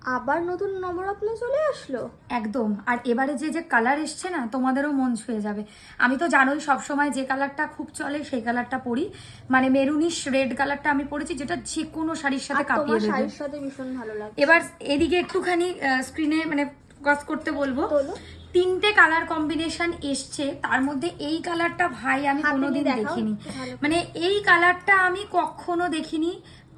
আবার নতুন নবরত্ন চলে আসলো একদম। আর এবারে যে যে কালার এসছে না, তোমাদেরও মন ছুঁয়ে যাবে। আমি তো জানোই সবসময় যে কালারটা খুব চলে সেই কালারটা পরি, মানে মেরুনিশ রেড কালারটা আমি পরেছি, যেটা যে কোনো শাড়ির সাথে কাঁপিয়ে দেবে। শাড়ির সাথে ভীষণ ভালো লাগে। এবার এদিকে একটুখানি স্ক্রিনে মানে ফোকাস করতে বলবো। তিনটে কালার কম্বিনেশন এসছে, তার মধ্যে এই কালারটা ভাই আমি কোনোদিন দেখিনি। মানে এই কালারটা আমি কখনো দেখিনি।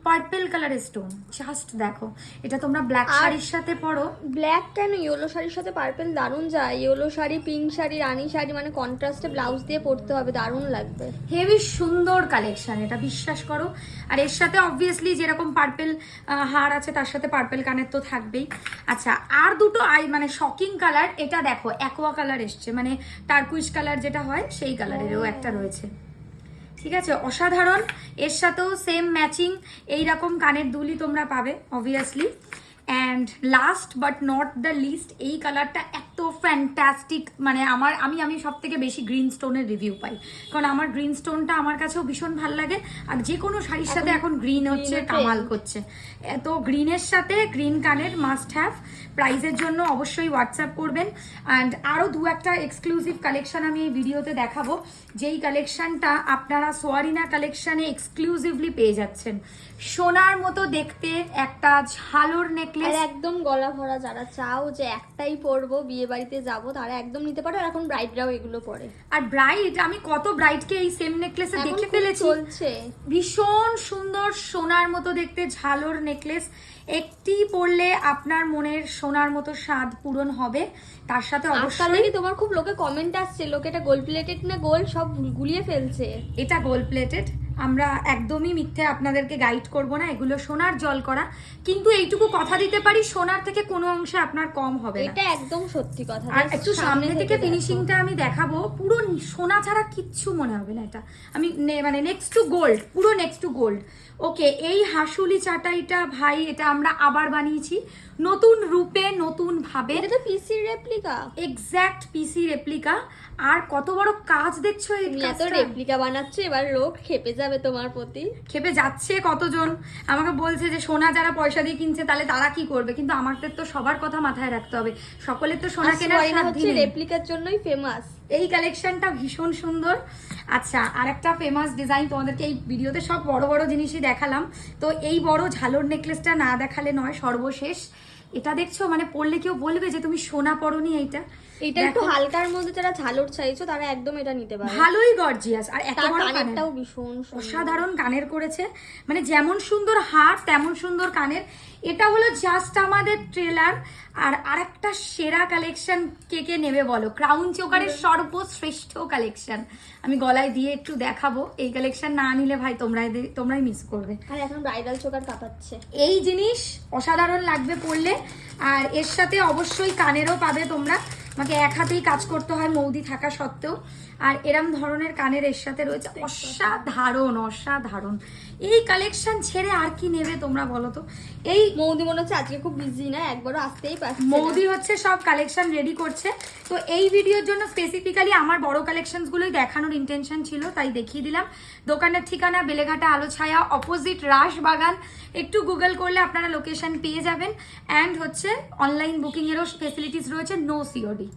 পার্পল কালারের স্টোন, জাস্ট দেখো। এটা তোমরা ব্ল্যাক শাড়ির সাথে পরো। ব্ল্যাক কেন, ইয়েলো শাড়ির সাথে পার্পল দারুণ যায়। ইয়েলো শাড়ি, পিঙ্ক শাড়ি, রানী শাড়ি, মানে কন্ট্রাস্টে ব্লাউজ দিয়ে পরতে হবে, দারুণ লাগবে। হেভি সুন্দর কালেকশন এটা, বিশ্বাস করো। আর এর সাথে অবভিয়াসলি যেরকম পার্পল হার আছে, তার সাথে পার্পল কানের তো থাকবেই। আচ্ছা, আর দুটো মানে শকিং কালার। এটা দেখো অ্যাকোয়া কালার এসছে, মানে টার্কুইশ কালার যেটা হয় সেই কালারেরও একটা রয়েছে। ঠিক আছে, অসাধারণ। এর সাথেও সেম ম্যাচিং এইরকম কানের দুলই তোমরা পাবে obviously. And last but not the least, এই কালারটা এত ফ্যান্টাস্টিক। মানে আমি সব থেকে বেশি গ্রিন স্টোনের রিভিউ পাই, কারণ আমার গ্রিন স্টোনটা আমার কাছেও ভীষণ ভালো লাগে। আর যে কোনো শাড়ির সাথে এখন গ্রিন হচ্ছে, কামাল করছে। তো গ্রিনের সাথে গ্রিন কানের মাস্ট হ্যাভ। প্রাইজের জন্য অবশ্যই হোয়াটসঅ্যাপ করবেন। অ্যান্ড আরও দু একটা এক্সক্লুসিভ কালেকশন আমি এই ভিডিওতে দেখাবো, যেই কালেকশনটা আপনারা সোয়ারিনা কালেকশনে এক্সক্লুসিভলি পেয়ে যাচ্ছেন। সোনার মতো দেখতে একটা ঝালোর নেকলেস, একদম গলা ভরা। যারা চাও যে একটাই পরবো, বিয়ে বাড়িতে যাবো, তারা একদম নিতে পারো। আর এখন ব্রাইডরাও এগুলো পরে। আর ব্রাইড, আমি কত ব্রাইডকে এই সেম নেকলেসে দেখে ফেলেছি। ভীষণ সুন্দর সোনার মতো দেখতে ঝালোর নেকলেস। একটি পরলে আপনার মনের সোনার মতো স্বাদ পূরণ হবে। তার সাথে অবশ্যই তোমার খুব লোকে কমেন্ট আসছে, লোকে এটা গোল্ড প্লেটেড না গোল্ড, সব গুলিয়ে ফেলছে। এটা গোল্ড প্লেটেড। আমরা একদমই মিথ্যে আপনাদেরকে গাইড করব না, এগুলো সোনার জল করা। কিন্তু এইটুকু কথা দিতে পারি, সোনার থেকে কোনো অংশে আপনার কম হবে না, এটা একদম সত্যি কথা। আর একটু সামনে থেকে ফিনিশিংটা আমি দেখাবো, পুরো সোনা ছাড়া কিচ্ছু মনে হবে না। এটা আমি মানে নেক্সট টু গোল্ড, পুরো নেক্সট টু গোল্ড। ওকে, এই হাসুলি চাটাইটা ভাই, এটা আমরা আবার বানিয়েছি নতুন রূপে, নতুন ভাবে। এটা তো পিসি রেপ্লিকা, এক্স্যাক্ট পিসি রেপ্লিকা। আর কত বড় কাজ দেখছো, এই এত রেপ্লিকা বানাচ্ছে, এবার লোক খেপে যাবে তোমার প্রতি। খেপে যাচ্ছে কতজন, আমাকে বলছে যে সোনা যারা পয়সা দিয়ে কিনছে তাহলে তারা কি করবে। কিন্তু আমাদের তো সবার কথা মাথায় রাখতে হবে, সকলের তো সোনা কেনার হচ্ছে রেপ্লিকার জন্যই ফেমাস। এই কালেকশনটা ভীষণ সুন্দর। আচ্ছা, আর একটা ফেমাস ডিজাইন তোমাদেরকে এই ভিডিওতে সব বড় বড় জিনিসই দেখালাম, তো এই বড় ঝালোর নেকলেসটা না দেখালে নয়। সর্বশেষ এটা দেখছো, মানে পরলে কেউ বলবে যে তুমি সোনা পরনি। এটা একটু হালকার মধ্যে যারা ঝালোর চাইছো তারা একদম এটা নিতে পারে। ভালোই গর্জিয়াস। আর কানেরটাও ভীষণ অসাধারণ কানের করেছে, মানে যেমন সুন্দর হার তেমন সুন্দর কানের। এটা হলো জাস্ট আমাদের ট্রেলার। আর আরেকটা সেরা কালেকশন কে কে নেবে বলো? ক্রাউন চোকারের সর্বশ্রেষ্ঠ কালেকশন আমি গলায় দিয়ে একটু দেখাবো। এই কালেকশন না নিলে ভাই তোমরাই মিস করবে। আর এখন ব্রাইডাল চোকার কাঁপাচ্ছে। এই জিনিস অসাধারণ লাগবে পরলে। আর এর সাথে অবশ্যই কানেরও পাবে তোমরা। আমাকে এক হাতেই কাজ করতে হয় মৌদি থাকা সত্ত্বেও। আর এরম ধরনের কানের এর সাথে রয়েছে, অসাধারণ অসাধারণ। এই কালেকশন ছেড়ে আর কি নেবে তোমরা বলো তো? এই মৌদি মনে হচ্ছে আজকে খুব বিজি না, একবারও আসতেই পারছে। মৌদি হচ্ছে সব কালেকশন রেডি করছে। তো এই ভিডিওর জন্য স্পেসিফিক্যালি আমার বড় কালেকশনসগুলোই দেখানোর ইন্টেনশন ছিল, তাই দেখিয়ে দিলাম। দোকানের ঠিকানা বেলেঘাটা আলো ছায়া, অপোজিট রাস বাগান। একটু গুগল করলে আপনারা লোকেশন পেয়ে যাবেন। অ্যান্ড হচ্ছে অনলাইন বুকিংয়েরও ফেসিলিটিস রয়েছে, নো সিওডি।